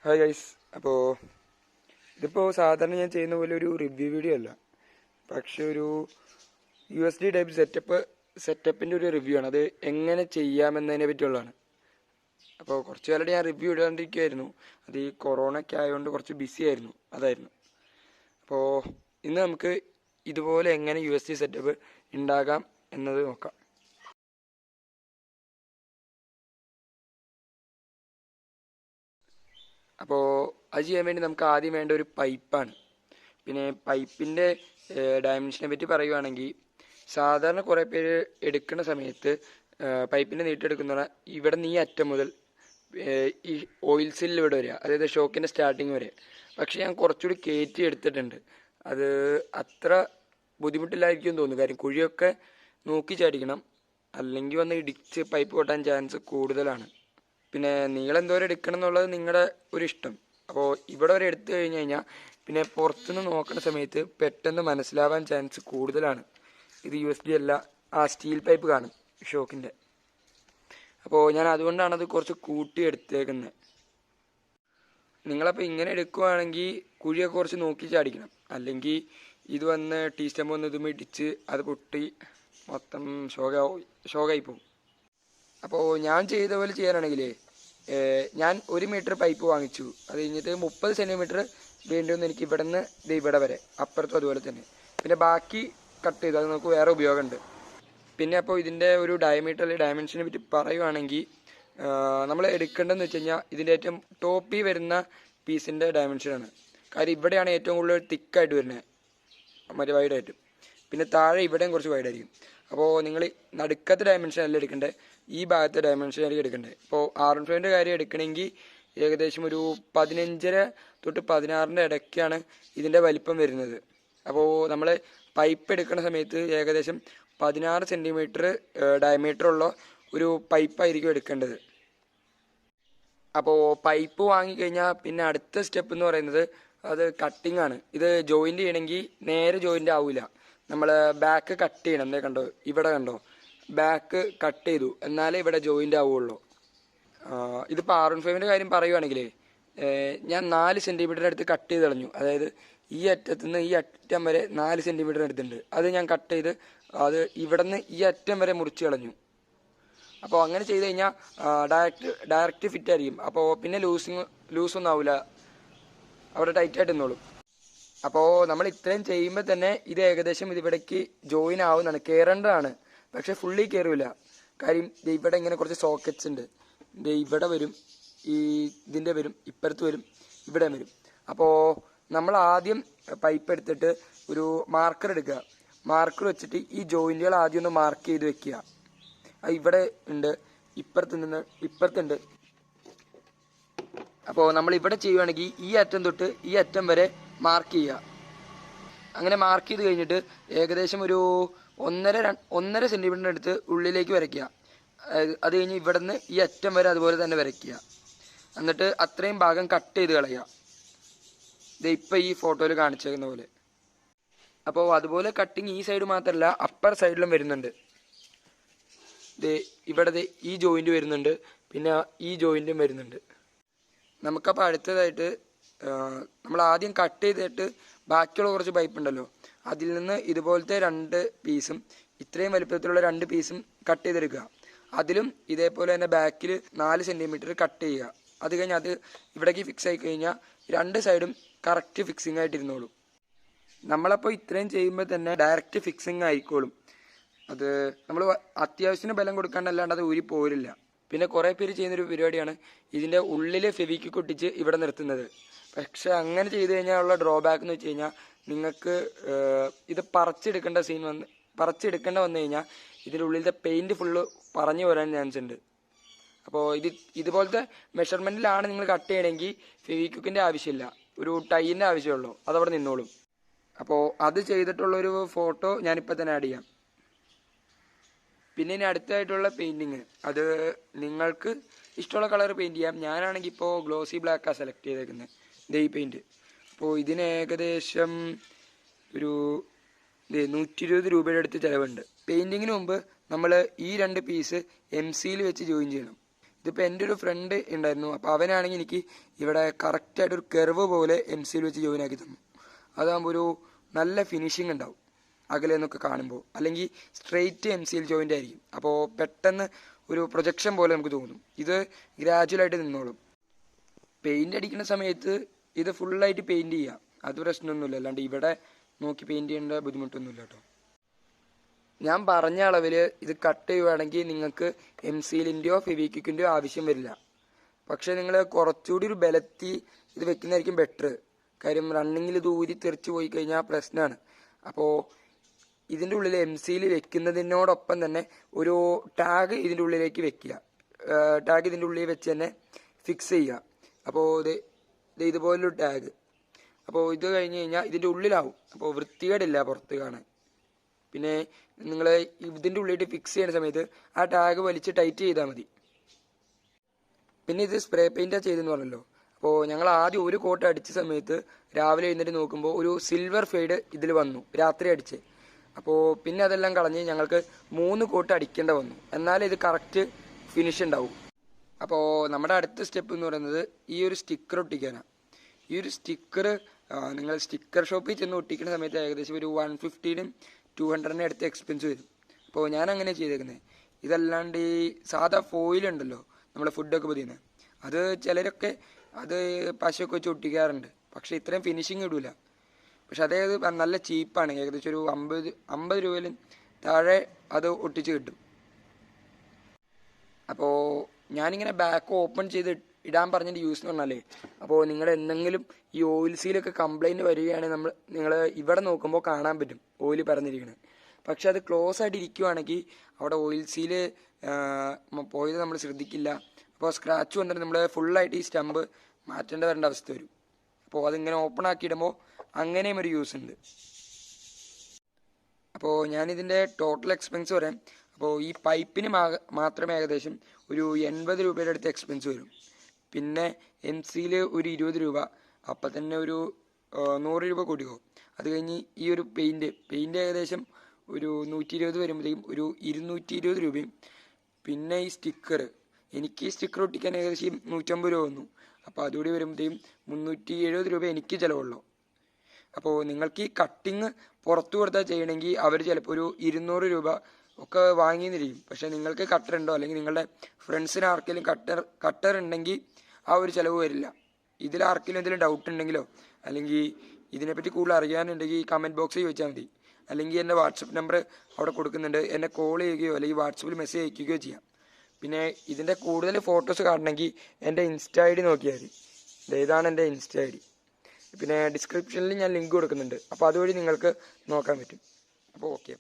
Hi guys, അപ്പോൾ ഇതിപ്പോൾ സാധാരണ ഞാൻ ചെയ്യുന്ന പോലെ ഒരു റിവ്യൂ വീഡിയോ അല്ല, പക്ഷെ ഒരു USD ടൈപ്പ് സെറ്റപ്പിൻ്റെ ഒരു റിവ്യൂ ആണ്. അത് എങ്ങനെ ചെയ്യാമെന്നതിനെ പറ്റിയുള്ളതാണ്. അപ്പോൾ കുറച്ച് കാലമായിട്ട് ഞാൻ റിവ്യൂ ഇടാണ്ടിരിക്കുമായിരുന്നു. അത് ഈ കൊറോണയ്ക്ക് ആയതുകൊണ്ട് കുറച്ച് ബിസി ആയിരുന്നു, അതായിരുന്നു. അപ്പോൾ ഇന്ന് നമുക്ക് ഇതുപോലെ എങ്ങനെ USD സെറ്റപ്പ് ഉണ്ടാകാം എന്നത് നോക്കാം. അപ്പോൾ അത് ചെയ്യാൻ വേണ്ടി നമുക്ക് ആദ്യം വേണ്ട ഒരു പൈപ്പാണ്. പിന്നെ പൈപ്പിൻ്റെ ഡയമെൻഷനെ പറ്റി പറയുകയാണെങ്കിൽ, സാധാരണ കുറേ പേര് എടുക്കുന്ന സമയത്ത് പൈപ്പിൻ്റെ നീട്ടെടുക്കുന്ന ഇവിടെ നിന്ന് ഈ അറ്റം മുതൽ ഈ ഓയിൽ സില്ല് ഇവിടെ വരിക, അതായത് ഷോക്കിൻ്റെ സ്റ്റാർട്ടിങ് വരെ. പക്ഷേ ഞാൻ കുറച്ചുകൂടി കയറ്റി എടുത്തിട്ടുണ്ട്. അത് അത്ര ബുദ്ധിമുട്ടില്ലായിരിക്കും തോന്നുന്നു. കാര്യം കുഴിയൊക്കെ നോക്കി ചാടിക്കണം, അല്ലെങ്കിൽ വന്ന് ഇടിച്ച് പൈപ്പ് പൊട്ടാൻ ചാൻസ് കൂടുതലാണ്. പിന്നെ നീളം എന്തോരം എടുക്കണം എന്നുള്ളത് നിങ്ങളുടെ ഒരു ഇഷ്ടം. അപ്പോൾ ഇവിടെ വരെ എടുത്തു കഴിഞ്ഞ് കഴിഞ്ഞാൽ പിന്നെ പുറത്തുനിന്ന് നോക്കുന്ന സമയത്ത് പെട്ടെന്ന് മനസ്സിലാവാൻ ചാൻസ് കൂടുതലാണ്. ഇത് USD അല്ല, ആ സ്റ്റീൽ പൈപ്പ് കാണും ഷോക്കിൻ്റെ. അപ്പോൾ ഞാൻ അതുകൊണ്ടാണ് അത് കുറച്ച് കൂട്ടി എടുത്തേക്കുന്നത്. നിങ്ങളപ്പോൾ ഇങ്ങനെ എടുക്കുകയാണെങ്കിൽ കുഴിയൊക്കെ കുറച്ച് നോക്കി ചാടിക്കണം, അല്ലെങ്കിൽ ഇത് വന്ന് ടീ സ്റ്റമ്പ് വന്ന് ഇതും ഇടിച്ച് അത് പൊട്ടി മൊത്തം ഷോക്കായി പോകും. അപ്പോൾ ഞാൻ ചെയ്ത പോലെ ചെയ്യാനാണെങ്കിലേ, ഞാൻ 1 മീറ്റർ പൈപ്പ് വാങ്ങിച്ചു. അത് കഴിഞ്ഞിട്ട് 30 സെൻറ്റിമീറ്റർ വേണ്ടിവന്ന് എനിക്ക് ഇവിടെ നിന്ന് ഇവിടെ വരെ, അപ്പുറത്തും അതുപോലെ തന്നെ. പിന്നെ ബാക്കി കട്ട് ചെയ്തു, അത് നമുക്ക് വേറെ ഉപയോഗമുണ്ട്. പിന്നെ അപ്പോൾ ഇതിൻ്റെ ഒരു ഡയമീറ്റർ അല്ലെങ്കിൽ ഡയമെൻഷനെ പറ്റി പറയുവാണെങ്കിൽ, നമ്മൾ എടുക്കേണ്ടതെന്ന് വെച്ച് കഴിഞ്ഞാൽ ഇതിൻ്റെ ഏറ്റവും ടോപ്പിൽ വരുന്ന പീസിൻ്റെ ഡയമെൻഷനാണ്. കാര്യം ഇവിടെയാണ് ഏറ്റവും കൂടുതൽ തിക്കായിട്ട് വരുന്നത്, മറ്റേ വൈഡായിട്ട്. പിന്നെ താഴെ ഇവിടെയും കുറച്ച് വൈഡായിരിക്കും. അപ്പോൾ നിങ്ങൾ നടുക്കത്തെ ഡയമെൻഷൻ അല്ല എടുക്കേണ്ടത്, ഈ ഭാഗത്തെ ഡയമെൻഷൻ ആയിരിക്കും എടുക്കേണ്ടത്. ഇപ്പോൾ R15 കാര്യം എടുക്കണമെങ്കിൽ ഏകദേശം ഒരു 15.5 തൊട്ട് 16 ഇടയ്ക്കാണ് ഇതിൻ്റെ വലിപ്പം വരുന്നത്. അപ്പോൾ നമ്മൾ പൈപ്പ് എടുക്കുന്ന സമയത്ത് ഏകദേശം 16 സെൻറ്റിമീറ്റർ ഡയമീറ്റർ ഉള്ള ഒരു പൈപ്പായിരിക്കും എടുക്കേണ്ടത്. അപ്പോൾ പൈപ്പ് വാങ്ങിക്കഴിഞ്ഞാൽ പിന്നെ അടുത്ത സ്റ്റെപ്പ് എന്ന് പറയുന്നത് അത് കട്ടിംഗ് ആണ്. ഇത് ജോയിൻ്റ് ചെയ്യണമെങ്കിൽ നേരെ ജോയിൻ്റ് ആവില്ല. നമ്മൾ ബാക്ക് കട്ട് ചെയ്യണം. എന്തേ കണ്ടോ, ഇവിടെ കണ്ടോ, ബാക്ക് കട്ട് ചെയ്തു എന്നാലേ ഇവിടെ ജോയിൻ്റ് ആവുള്ളൂ. ഇതിപ്പോൾ R15 കാര്യം പറയുവാണെങ്കിൽ ഞാൻ 4 സെൻറ്റിമീറ്റർ അടുത്ത് കട്ട് ചെയ്ത് കളഞ്ഞു. അതായത് ഈ അറ്റത്തുനിന്ന് ഈ അറ്റം വരെ 4 സെൻറ്റിമീറ്റർ എടുത്തിട്ടുണ്ട്. അത് ഞാൻ കട്ട് ചെയ്ത് അത് ഇവിടെ നിന്ന് ഈ അറ്റം വരെ മുറിച്ച് കളഞ്ഞു. അപ്പോൾ അങ്ങനെ ചെയ്ത് കഴിഞ്ഞാൽ ഡയറക്റ്റ് ഫിറ്റ് ആയിരിക്കും. അപ്പോൾ പിന്നെ ലൂസൊന്നും ആവില്ല, അവിടെ ടൈറ്റായിട്ട് നിന്നോളും. അപ്പോൾ നമ്മൾ ഇത്രയും ചെയ്യുമ്പോൾ തന്നെ ഇത് ഏകദേശം ഇതിവിടേക്ക് ജോയിൻ ആവുന്നതാണ്, കയറേണ്ടതാണ്. പക്ഷെ ഫുള്ളി കയറില്ല. കാര്യം ഇവിടെ ഇങ്ങനെ കുറച്ച് സോക്കറ്റ്സ് ഉണ്ട്. ഇവിടെ വരും, ഇതിൻ്റെ വരും, ഇപ്പുറത്ത് വരും, ഇവിടെ വരും. അപ്പോൾ നമ്മൾ ആദ്യം പൈപ്പ് എടുത്തിട്ട് ഒരു മാർക്കർ എടുക്കുക. മാർക്കർ വെച്ചിട്ട് ഈ ജോയിൻറ്റുകൾ ആദ്യം ഒന്ന് മാർക്ക് ചെയ്ത് വെക്കുക. ഇവിടെ ഉണ്ട്, ഇപ്പുറത്തുണ്ട്. അപ്പോൾ നമ്മൾ ഇവിടെ ചെയ്യുവാണെങ്കിൽ ഈ അറ്റം തൊട്ട് ഈ അറ്റം വരെ മാർക്ക് ചെയ്യുക. അങ്ങനെ മാർക്ക് ചെയ്ത് കഴിഞ്ഞിട്ട് ഏകദേശം ഒരു 1.5 സെൻറ്റിമീറ്ററിൻ്റെ അടുത്ത് ഉള്ളിലേക്ക് വരയ്ക്കുക. അത് കഴിഞ്ഞ് ഇവിടെ നിന്ന് ഈ അറ്റം വരെ അതുപോലെ തന്നെ വരയ്ക്കുക. എന്നിട്ട് അത്രയും ഭാഗം കട്ട് ചെയ്ത് കളയുക. ഇത് ഇപ്പോൾ ഈ ഫോട്ടോയിൽ കാണിച്ചേക്കുന്ന പോലെ. അപ്പോൾ അതുപോലെ കട്ടിങ് ഈ സൈഡ് മാത്രമല്ല, അപ്പർ സൈഡിലും വരുന്നുണ്ട്. ഇവിടെ ഈ ജോയിൻ്റ് വരുന്നുണ്ട്, പിന്നെ ഈ ജോയിൻറ്റും വരുന്നുണ്ട്. നമുക്കപ്പോൾ അടുത്തതായിട്ട് നമ്മൾ ആദ്യം കട്ട് ചെയ്തിട്ട് ബാക്കിയുള്ള കുറച്ച് പൈപ്പ് ഉണ്ടല്ലോ, അതിൽ നിന്ന് ഇതുപോലത്തെ 2 പീസും ഇത്രയും വലുപ്പത്തിലുള്ള 2 പീസും കട്ട് ചെയ്തെടുക്കുക. അതിലും ഇതേപോലെ തന്നെ ബാക്കിൽ 4 സെൻറ്റിമീറ്റർ കട്ട് ചെയ്യുക. അത് കഴിഞ്ഞ് അത് ഇവിടേക്ക് ഫിക്സ് ആയി കഴിഞ്ഞാൽ 2 സൈഡും കറക്റ്റ് ഫിക്സിങ് ആയിട്ടിരുന്നോളും. നമ്മളപ്പോൾ ഇത്രയും ചെയ്യുമ്പോൾ തന്നെ ഡയറക്റ്റ് ഫിക്സിങ് ആയിക്കോളും. അത് നമ്മൾ അത്യാവശ്യത്തിന് ബലം കൊടുക്കാണ്ടല്ലാണ്ട് അത് ഊരി പോരില്ല. പിന്നെ കുറേ പേര് ചെയ്യുന്നൊരു പരിപാടിയാണ് ഇതിൻ്റെ ഉള്ളിൽ ഫെവിക്വിക്ക് ഒട്ടിച്ച് ഇവിടെ നിർത്തുന്നത്. പക്ഷെ അങ്ങനെ ചെയ്ത് കഴിഞ്ഞാൽ ഉള്ള ഡ്രോബാക്ക് എന്ന് വെച്ച് കഴിഞ്ഞാൽ, നിങ്ങൾക്ക് ഇത് പറിച്ചെടുക്കേണ്ട വന്നു കഴിഞ്ഞാൽ ഇതിൻ്റെ ഉള്ളിലത്തെ പെയിൻറ്റ് ഫുള്ള് പറഞ്ഞു വരാൻ ചാൻസ് ഉണ്ട്. അപ്പോൾ ഇതുപോലത്തെ മെഷർമെൻറ്റിലാണ് നിങ്ങൾ കട്ട് ചെയ്യണമെങ്കിൽ ഫെവിക്വിക്കിൻ്റെ ആവശ്യമില്ല, ഒരു ടൈൻ്റെ ആവശ്യമുള്ളൂ, അതവിടെ നിന്നോളും. അപ്പോൾ അത് ചെയ്തിട്ടുള്ളൊരു ഫോട്ടോ ഞാനിപ്പോൾ തന്നെ ആഡ് ചെയ്യാം. പിന്നെ ഇനി അടുത്തായിട്ടുള്ള പെയിൻറ്റിങ്, അത് നിങ്ങൾക്ക് ഇഷ്ടമുള്ള കളർ പെയിൻറ്റ് ചെയ്യാം. ഞാനാണെങ്കിൽ ഇപ്പോൾ ഗ്ലോസി ബ്ലാക്കാണ് സെലക്ട് ചെയ്തേക്കുന്നത്, ഈ പെയിൻറ്റ്. അപ്പോൾ ഇതിന് ഏകദേശം ഒരു 120 രൂപയുടെ അടുത്ത് ചിലവുണ്ട്. പെയിൻറ്റിങ്ങിന് മുമ്പ് നമ്മൾ ഈ 2 പീസ് MC വെച്ച് ജോയിൻ ചെയ്യണം. ഇതിപ്പോൾ എൻ്റെ ഒരു ഫ്രണ്ട് ഉണ്ടായിരുന്നു. അപ്പോൾ അവനാണെങ്കിൽ എനിക്ക് ഇവിടെ കറക്റ്റായിട്ടൊരു കെർവ് പോലെ MC വെച്ച് ജോയിൻ ആക്കി തന്നു. അതാകുമ്പോൾ ഒരു നല്ല ഫിനിഷിങ് ഉണ്ടാവും അകലെ നിന്നൊക്കെ കാണുമ്പോൾ. അല്ലെങ്കിൽ സ്ട്രെയിറ്റ് MC ജോയിൻ്റ് ആയിരിക്കും. അപ്പോൾ പെട്ടെന്ന് ഒരു പ്രൊജക്ഷൻ പോലെ നമുക്ക് തോന്നും. ഇത് ഗ്രാജുവലായിട്ട് നിന്നോളും. പെയിൻ്റ് അടിക്കുന്ന സമയത്ത് ഇത് ഫുള്ളായിട്ട് പെയിൻറ്റ് ചെയ്യുക, അത് പ്രശ്നമൊന്നുമില്ല. അല്ലാണ്ട് ഇവിടെ നോക്കി പെയിൻറ്റ് ചെയ്യേണ്ട ബുദ്ധിമുട്ടൊന്നുമില്ല കേട്ടോ. ഞാൻ പറഞ്ഞ അളവിൽ ഇത് കട്ട് ചെയ്യുകയാണെങ്കിൽ നിങ്ങൾക്ക് MC-ൻ്റെയോ ഫെവിക്വിക്കിൻ്റെയോ ആവശ്യം വരില്ല. പക്ഷേ നിങ്ങൾ കുറച്ചുകൂടി ഒരു ബലത്തി ഇത് വെക്കുന്നതായിരിക്കും ബെറ്റർ. കാര്യം റണ്ണിങ്ങിൽ ദൂരി തെറിച്ച് പോയി കഴിഞ്ഞാൽ പ്രശ്നമാണ്. അപ്പോൾ ഇതിൻ്റെ ഉള്ളിൽ MC വെക്കുന്നതിനോടൊപ്പം തന്നെ ഒരു ടാഗ് ഇതിൻ്റെ ഉള്ളിലേക്ക് വെക്കുക. ടാഗ് ഇതിൻ്റെ ഉള്ളിൽ വെച്ച് തന്നെ ഫിക്സ് ചെയ്യുക. അപ്പോൾ ഇത് ഇതുപോലൊരു ടാഗ്. അപ്പോൾ ഇത് കഴിഞ്ഞ് കഴിഞ്ഞാൽ ഇതിൻ്റെ ഉള്ളിലാവും. അപ്പോൾ വൃത്തികേടില്ല പുറത്ത് കാണാൻ. പിന്നെ നിങ്ങൾ ഇതിൻ്റെ ഉള്ളിലേക്ക് ഫിക്സ് ചെയ്യുന്ന സമയത്ത് ആ ടാഗ് വലിച്ച് ടൈറ്റ് ചെയ്താൽ മതി. പിന്നെ ഇത് സ്പ്രേ പെയിൻറ്റാണ് ചെയ്തെന്ന് പറഞ്ഞല്ലോ. അപ്പോൾ ഞങ്ങൾ ആദ്യം ഒരു കോട്ട് അടിച്ച സമയത്ത് രാവിലെ എഴുന്നേറ്റ് നോക്കുമ്പോൾ ഒരു സിൽവർ ഫെയ്ഡ് ഇതിൽ വന്നു, രാത്രി അടിച്ച്. അപ്പോൾ പിന്നെ അതെല്ലാം കളഞ്ഞ് ഞങ്ങൾക്ക് 3 കോട്ട് അടിക്കേണ്ട വന്നു. എന്നാലേ ഇത് കറക്റ്റ് ഫിനിഷ് ഉണ്ടാവും. അപ്പോൾ നമ്മുടെ അടുത്ത സ്റ്റെപ്പ് എന്ന് പറയുന്നത് ഈ ഒരു സ്റ്റിക്കർ ഒട്ടിക്കാനാണ്. ഈ ഒരു സ്റ്റിക്കർ നിങ്ങൾ സ്റ്റിക്കർ ഷോപ്പിൽ ചെന്ന് ഒട്ടിക്കുന്ന സമയത്ത് ഏകദേശം ഒരു 150-നും 200-നും അടുത്ത് എക്സ്പെൻസ് വരും. അപ്പോൾ ഞാൻ അങ്ങനെ ചെയ്തേക്കുന്നത്. ഇതല്ലാണ്ട് ഈ സാധാ ഫോയിലുണ്ടല്ലോ നമ്മൾ ഫുഡൊക്കെ പൊതിയുന്നത്, അത് ചിലരൊക്കെ അത് പശയൊക്കെ വെച്ച് ഒട്ടിക്കാറുണ്ട്. പക്ഷേ ഇത്രയും ഫിനിഷിങ് ഇടില്ല. പക്ഷെ അതായത് നല്ല ചീപ്പാണ്. ഏകദേശം ഒരു 50 രൂപയിലും താഴെ അത് ഒട്ടിച്ച് കിട്ടും. അപ്പോൾ ഞാനിങ്ങനെ ബാക്ക് ഓപ്പൺ ചെയ്ത് ഇടാൻ പറഞ്ഞതിൻ്റെ യൂസ് എന്ന് പറഞ്ഞാലേ, അപ്പോൾ നിങ്ങൾ എന്തെങ്കിലും ഈ ഓയിൽ സീലൊക്കെ കംപ്ലൈൻറ്റ് വരികയാണെങ്കിൽ നിങ്ങൾ ഇവിടെ നോക്കുമ്പോൾ കാണാൻ പറ്റും ഓയിൽ പറഞ്ഞിരിക്കുന്നത്. പക്ഷെ അത് ക്ലോസ് ആയിട്ട് ഇരിക്കുവാണെങ്കിൽ അവിടെ ഓയിൽ സീല് പോയത് നമ്മൾ ശ്രദ്ധിക്കില്ല. അപ്പോൾ സ്ക്രാച്ച് വന്നിട്ട് നമ്മൾ ഫുള്ളായിട്ട് ഈ സ്റ്റമ്പ് മാറ്റേണ്ടി വരേണ്ട അവസ്ഥ വരും. അപ്പോൾ അതിങ്ങനെ ഓപ്പൺ ആക്കിയിടുമ്പോൾ അങ്ങനെയും ഒരു യൂസ് ഉണ്ട്. അപ്പോൾ ഞാനിതിൻ്റെ ടോട്ടൽ എക്സ്പെൻസ് പറയാം. അപ്പോൾ ഈ പൈപ്പിന് മാത്രം ഏകദേശം ഒരു 80 രൂപയുടെ അടുത്ത് എക്സ്പെൻസ് വരും. പിന്നെ MC-ൽ ഒരു 20 രൂപ, അപ്പം തന്നെ ഒരു 100 രൂപ കൂടിയോ. അത് കഴിഞ്ഞ് ഈ ഒരു പെയിൻറ്റ് ഏകദേശം ഒരു 120 വരുമ്പോഴത്തേക്കും ഒരു 220 രൂപയും. പിന്നെ ഈ സ്റ്റിക്കർ, എനിക്ക് ഈ സ്റ്റിക്കർ ഒട്ടിക്കാൻ ഏകദേശം 150 രൂപ വന്നു. അപ്പോൾ അതുകൂടി വരുമ്പോഴത്തേക്കും 370 രൂപ എനിക്ക് ചിലവുള്ളൂ. അപ്പോൾ നിങ്ങൾക്ക് ഈ കട്ടിങ് പുറത്തു കൊടുത്താൽ ചെയ്യണമെങ്കിൽ അവർ ചിലപ്പോൾ ഒരു 200 രൂപ ഒക്കെ വാങ്ങിയെന്നിരിക്കും. പക്ഷേ നിങ്ങൾക്ക് കട്ടർ ഉണ്ടോ അല്ലെങ്കിൽ നിങ്ങളുടെ ഫ്രണ്ട്സിന് ആർക്കെങ്കിലും കട്ടർ ഉണ്ടെങ്കിൽ ആ ഒരു ചിലവ് വരില്ല. ഇതിൽ ആർക്കെങ്കിലും എന്തെങ്കിലും ഡൗട്ട് ഉണ്ടെങ്കിലോ അല്ലെങ്കിൽ ഇതിനെപ്പറ്റി കൂടുതൽ അറിയാനുണ്ടെങ്കിൽ കമൻറ്റ് ബോക്സിൽ ചോദിച്ചാൽ മതി. അല്ലെങ്കിൽ എൻ്റെ വാട്സപ്പ് നമ്പർ അവിടെ കൊടുക്കുന്നുണ്ട്, എന്നെ കോൾ ചെയ്യുകയോ അല്ലെങ്കിൽ വാട്സപ്പിൽ മെസ്സേജ് അയക്കുകയോ ചെയ്യാം. പിന്നെ ഇതിൻ്റെ കൂടുതൽ ഫോട്ടോസ് കാണണമെങ്കിൽ എൻ്റെ ഇൻസ്റ്റാ ID നോക്കിയാൽ മതി. ഇതാണ് എൻ്റെ ഇൻസ്റ്റാ ID. പിന്നെ ഡിസ്ക്രിപ്ഷനിൽ ഞാൻ ലിങ്ക് കൊടുക്കുന്നുണ്ട്. അപ്പോൾ അതുവഴി നിങ്ങൾക്ക് നോക്കാൻ പറ്റും. അപ്പോൾ ഓക്കെ.